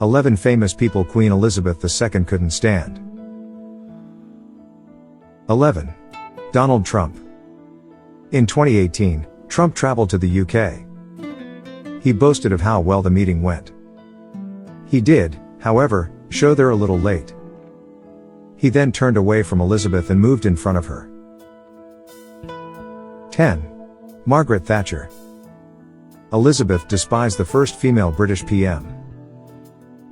11 famous people Queen Elizabeth II couldn't stand. 11. Donald Trump. In 2018, Trump traveled to the UK. He boasted of how well the meeting went. He did, however, show there a little late. He then turned away from Elizabeth and moved in front of her. 10. Margaret Thatcher. Elizabeth despised the first female British PM.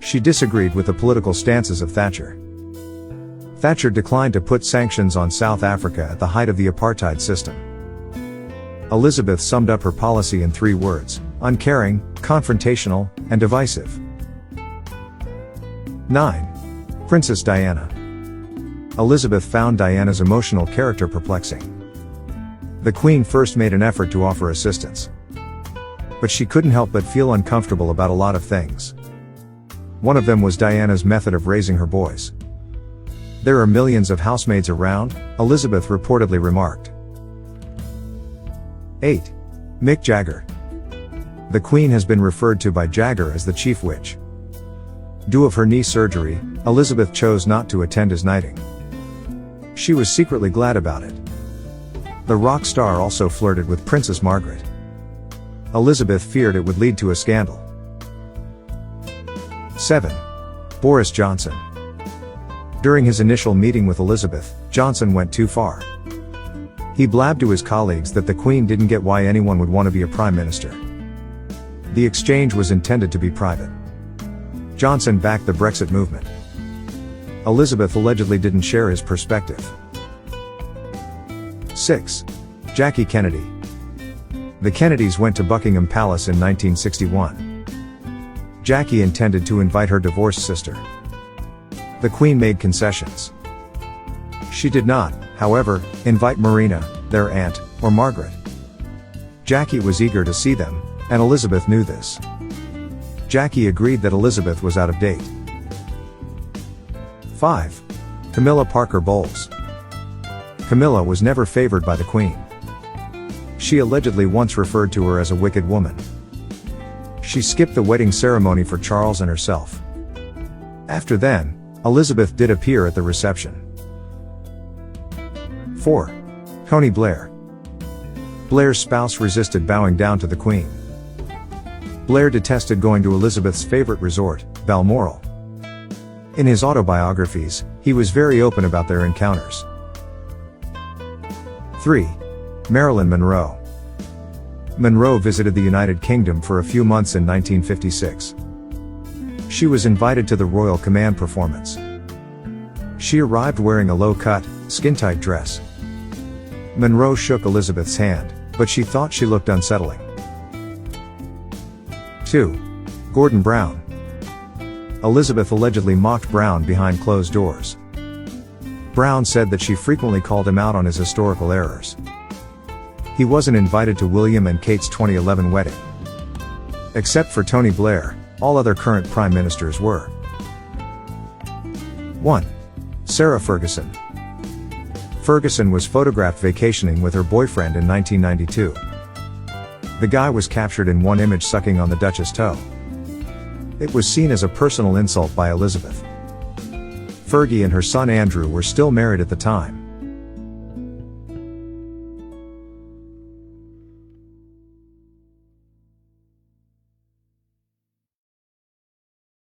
She disagreed with the political stances of Thatcher. Thatcher declined to put sanctions on South Africa at the height of the apartheid system. Elizabeth summed up her policy in 3 words: uncaring, confrontational, and divisive. 9. Princess Diana. Elizabeth found Diana's emotional character perplexing. The Queen first made an effort to offer assistance. But she couldn't help but feel uncomfortable about a lot of things. One of them was Diana's method of raising her boys. "There are millions of housemaids around," Elizabeth reportedly remarked. 8. Mick Jagger. The Queen has been referred to by Jagger as the chief witch. Due of her knee surgery, Elizabeth chose not to attend his knighting. She was secretly glad about it. The rock star also flirted with Princess Margaret. Elizabeth feared it would lead to a scandal. 7. Boris Johnson. During his initial meeting with Elizabeth, Johnson went too far. He blabbed to his colleagues that the Queen didn't get why anyone would want to be a prime minister. The exchange was intended to be private. Johnson backed the Brexit movement. Elizabeth allegedly didn't share his perspective. 6. Jackie Kennedy. The Kennedys went to Buckingham Palace in 1961. Jackie intended to invite her divorced sister. The Queen made concessions. She did not, however, invite Marina, their aunt, or Margaret. Jackie was eager to see them, and Elizabeth knew this. Jackie agreed that Elizabeth was out of date. 5. Camila Parker Bowles. Camila was never favored by the Queen. She allegedly once referred to her as a wicked woman. She skipped the wedding ceremony for Charles and herself. After then, Elizabeth did appear at the reception. 4. Tony Blair. Blair's spouse resisted bowing down to the Queen. Blair detested going to Elizabeth's favorite resort, Balmoral. In his autobiographies, he was very open about their encounters. 3. Marilyn Monroe. Monroe visited the United Kingdom for a few months in 1956. She was invited to the Royal Command performance. She arrived wearing a low-cut, skin-tight dress. Monroe shook Elizabeth's hand, but she thought she looked unsettling. 2. Gordon Brown. Elizabeth allegedly mocked Brown behind closed doors. Brown said that she frequently called him out on his historical errors. He wasn't invited to William and Kate's 2011 wedding. Except for Tony Blair, all other current prime ministers were. 1. Sarah Ferguson. Ferguson was photographed vacationing with her boyfriend in 1992. The guy was captured in one image sucking on the Duchess' toe. It was seen as a personal insult by Elizabeth. Fergie and her son Andrew were still married at the time.